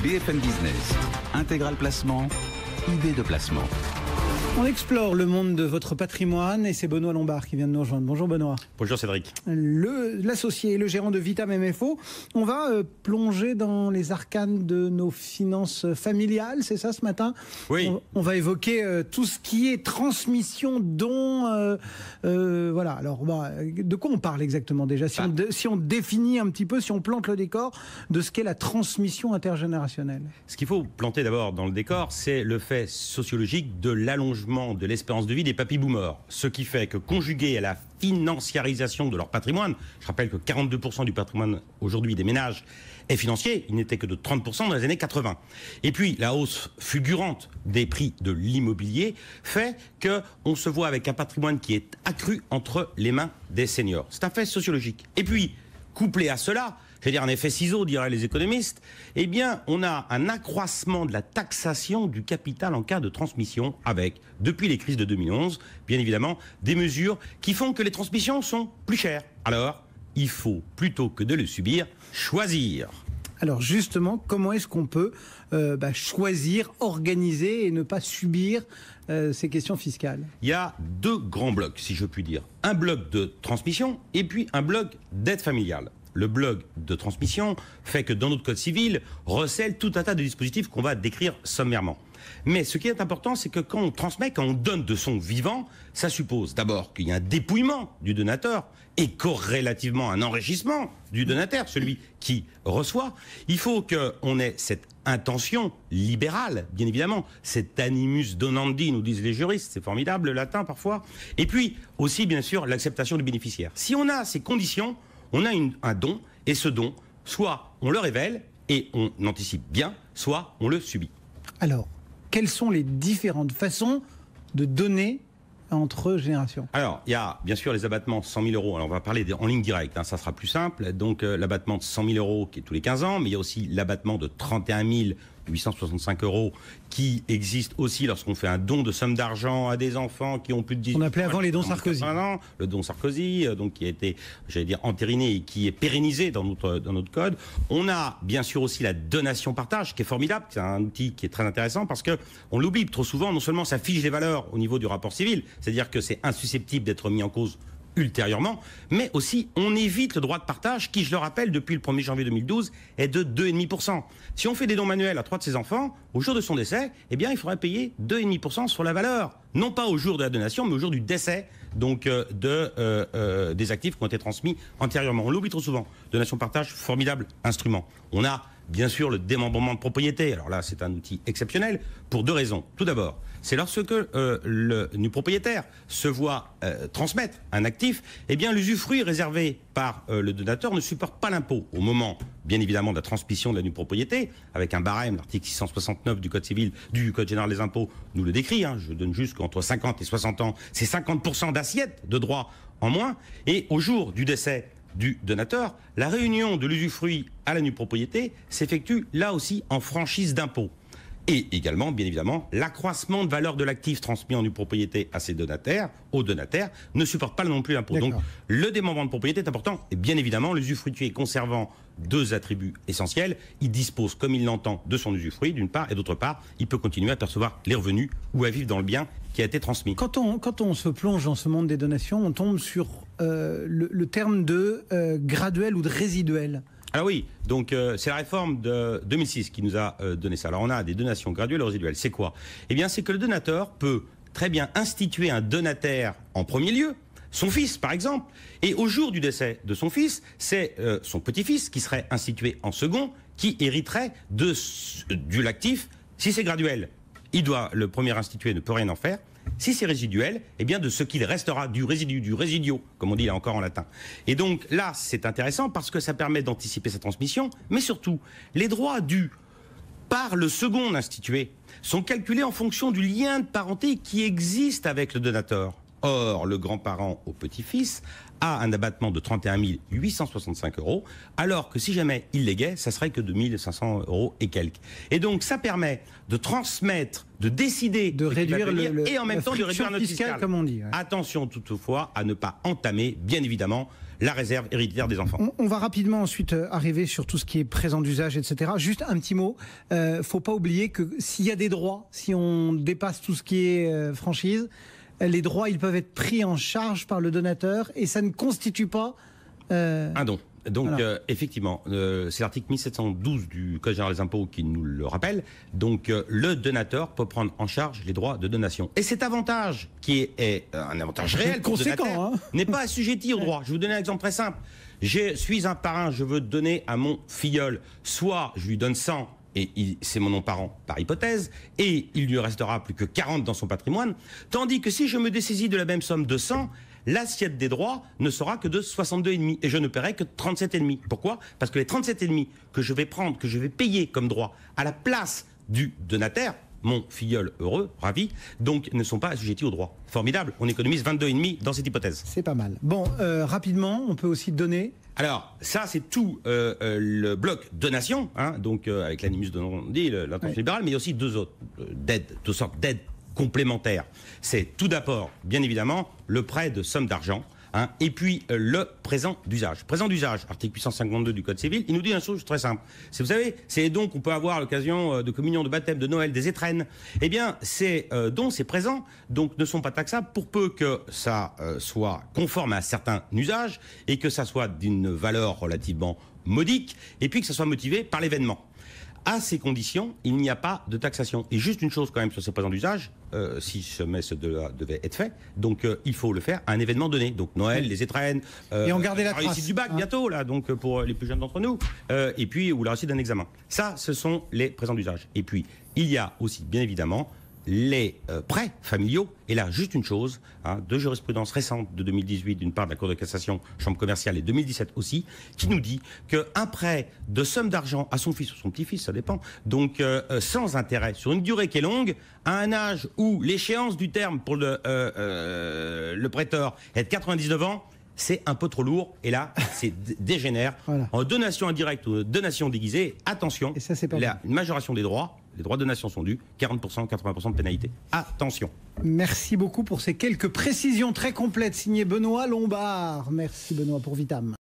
BFM Business, Intégral Placement, idée de placement. On explore le monde de votre patrimoine et c'est Benoît Lombard qui vient de nous rejoindre. Bonjour Benoît. Bonjour Cédric. L'associé et le gérant de Vitam MFO. On va plonger dans les arcanes de nos finances familiales, c'est ça ce matin? Oui. On va évoquer tout ce qui est transmission, dons. Voilà. Alors, de quoi on parle exactement déjà si on définit un petit peu, si on plante le décor de ce qu'est la transmission intergénérationnelle. Ce qu'il faut planter d'abord dans le décor, c'est le fait sociologique de l'allongement de l'espérance de vie des papy-boomers. Ce qui fait que, conjugué à la financiarisation de leur patrimoine, je rappelle que 42% du patrimoine aujourd'hui des ménages est financier, il n'était que de 30% dans les années 80. Et puis, la hausse fulgurante des prix de l'immobilier fait qu'on se voit avec un patrimoine qui est accru entre les mains des seniors. C'est un fait sociologique. Et puis, couplé à cela, c'est-à-dire un effet ciseau, diraient les économistes, eh bien, on a un accroissement de la taxation du capital en cas de transmission avec, depuis les crises de 2011, bien évidemment, des mesures qui font que les transmissions sont plus chères. Alors, il faut, plutôt que de le subir, choisir. Alors justement, comment est-ce qu'on peut choisir, organiser et ne pas subir ces questions fiscales? Il y a deux grands blocs, si je puis dire. Un bloc de transmission et puis un bloc d'aide familiale. Le bloc de transmission fait que dans notre code civil recèle tout un tas de dispositifs qu'on va décrire sommairement. Mais ce qui est important, c'est que quand on transmet, quand on donne de son vivant, ça suppose d'abord qu'il y a un dépouillement du donateur et corrélativement un enrichissement du donataire, celui qui reçoit. Il faut qu'on ait cette intention libérale, bien évidemment, cet animus donandi, nous disent les juristes, c'est formidable le latin parfois, et puis aussi bien sûr l'acceptation du bénéficiaire. Si on a ces conditions, on a un don, et ce don, soit on le révèle et on anticipe bien, soit on le subit. Alors, quelles sont les différentes façons de donner entre générations? Alors, il y a bien sûr les abattements de 100 000 euros. Alors, on va parler en ligne directe, ça sera plus simple. Donc, l'abattement de 100 000 euros qui est tous les 15 ans, mais il y a aussi l'abattement de 31 865 euros qui existe aussi lorsqu'on fait un don de somme d'argent à des enfants qui ont plus de 18 ans. On appelait avant les dons Sarkozy. Le don Sarkozy, donc qui a été, j'allais dire, entériné et qui est pérennisé dans notre code. On a bien sûr aussi la donation-partage qui est formidable. C'est un outil qui est très intéressant parce que on l'oublie trop souvent. Non seulement ça fige les valeurs au niveau du rapport civil, c'est-à-dire que c'est insusceptible d'être mis en cause ultérieurement, mais aussi on évite le droit de partage qui, je le rappelle, depuis le 1er janvier 2012 est de 2,5%. Si on fait des dons manuels à 3 de ses enfants, au jour de son décès, eh bien il faudrait payer 2,5% sur la valeur, non pas au jour de la donation, mais au jour du décès donc des actifs qui ont été transmis antérieurement. On l'oublie trop souvent. Donation partage, formidable instrument. On a bien sûr le démembrement de propriété. Alors là, c'est un outil exceptionnel pour deux raisons. Tout d'abord, c'est lorsque le nu propriétaire se voit transmettre un actif, eh bien l'usufruit réservé par le donateur ne supporte pas l'impôt au moment, bien évidemment, de la transmission de la nue propriété, avec un barème, l'article 669 du Code civil, du Code général des impôts nous le décrit. Je donne juste qu'entre 50 et 60 ans, c'est 50% d'assiette de droit en moins. Et au jour du décès du donateur, la réunion de l'usufruit à la nue propriété s'effectue là aussi en franchise d'impôt. Et également, bien évidemment, l'accroissement de valeur de l'actif transmis en nue propriété à ses donataires, aux donataires, ne supporte pas non plus l'impôt. Donc, le démembrement de propriété est important. Et bien évidemment, l'usufruitier conservant deux attributs essentiels, il dispose comme il l'entend de son usufruit, d'une part, et d'autre part, il peut continuer à percevoir les revenus ou à vivre dans le bien qui a été transmis. Quand on se plonge dans ce monde des donations, on tombe sur le terme de graduel ou de résiduel. Alors oui, donc c'est la réforme de 2006 qui nous a donné ça. Alors on a des donations graduelles ou résiduelles. C'est quoi? Eh bien c'est que le donateur peut très bien instituer un donataire en premier lieu, son fils par exemple, et au jour du décès de son fils, c'est son petit-fils qui serait institué en second, qui hériterait de l'actif si c'est graduel. Le premier institué ne peut rien en faire. Si c'est résiduel, eh bien de ce qu'il restera du résidu, du résidio, comme on dit là encore en latin. Et donc là, c'est intéressant parce que ça permet d'anticiper sa transmission, mais surtout, les droits dus par le second institué sont calculés en fonction du lien de parenté qui existe avec le donateur. Or, le grand-parent au petit-fils a un abattement de 31 865 euros, alors que si jamais il léguait, ça serait que 2 500 euros et quelques. Et donc, ça permet de transmettre, de décider de réduire et en même temps de réduire notre fiscal, comme on dit. Ouais. Attention toutefois à ne pas entamer, bien évidemment, la réserve héréditaire des enfants. On va rapidement ensuite arriver sur tout ce qui est présent d'usage, etc. Juste un petit mot, faut pas oublier que s'il y a des droits, si on dépasse tout ce qui est franchise, les droits, ils peuvent être pris en charge par le donateur et ça ne constitue pas un don. Donc, voilà. effectivement, c'est l'article 1712 du Code général des impôts qui nous le rappelle. Donc, le donateur peut prendre en charge les droits de donation. Et cet avantage, qui est un avantage réel pour le donateur, n'est pas assujetti aux droits. Je vais vous donner un exemple très simple. Je suis un parrain, je veux donner à mon filleul. Soit je lui donne 100, et c'est mon non-parent par hypothèse, et il lui restera plus que 40 dans son patrimoine. Tandis que si je me dessaisis de la même somme de 100, l'assiette des droits ne sera que de 62,5 et je ne paierai que 37,5. Pourquoi ? Parce que les 37,5 que je vais prendre, que je vais payer comme droit à la place du donataire, mon filleul heureux, ravi, donc ne sont pas assujettis aux droits. Formidable, on économise 22,5 dans cette hypothèse. C'est pas mal. Bon, rapidement, on peut aussi donner. Alors, ça, c'est tout le bloc donation, hein, donc avec l'animus donandi, l'intention libérale, mais il y a aussi deux sortes d'aides complémentaires. C'est tout d'abord, bien évidemment, le prêt de somme d'argent, hein, et puis le présent d'usage. Présent d'usage, article 852 du Code civil, il nous dit une chose très simple. Vous savez, c'est les dons qu'on peut avoir à l'occasion de communion, de baptême, de Noël, des étrennes. Eh bien, ces dons, ces présents, donc ne sont pas taxables pour peu que ça soit conforme à un certain usage et que ça soit d'une valeur relativement modique et puis que ça soit motivé par l'événement. À ces conditions, il n'y a pas de taxation. Et juste une chose quand même sur ces présents d'usage, si jamais ce devait être fait, donc il faut le faire à un événement donné. Donc Noël, les étrennes, et on gardait la réussite du bac bientôt là, donc pour les plus jeunes d'entre nous, et puis ou la réussite d'un examen. Ça, ce sont les présents d'usage. Et puis il y a aussi bien évidemment les prêts familiaux. Et là, juste une chose, hein, de jurisprudence récente de 2018, d'une part de la Cour de cassation, Chambre commerciale, et 2017 aussi, qui nous dit qu'un prêt de somme d'argent à son fils ou son petit-fils, ça dépend, donc sans intérêt, sur une durée qui est longue, à un âge où l'échéance du terme pour le prêteur est de 99 ans, c'est un peu trop lourd, et là, c'est dégénère. Voilà. En donation indirecte ou donation déguisée, attention, et ça, c'est pas la majoration des droits, les droits de donation sont dus, 40%, 80% de pénalité. Attention. Merci beaucoup pour ces quelques précisions très complètes, signé Benoît Lombard. Merci Benoît pour Vitam.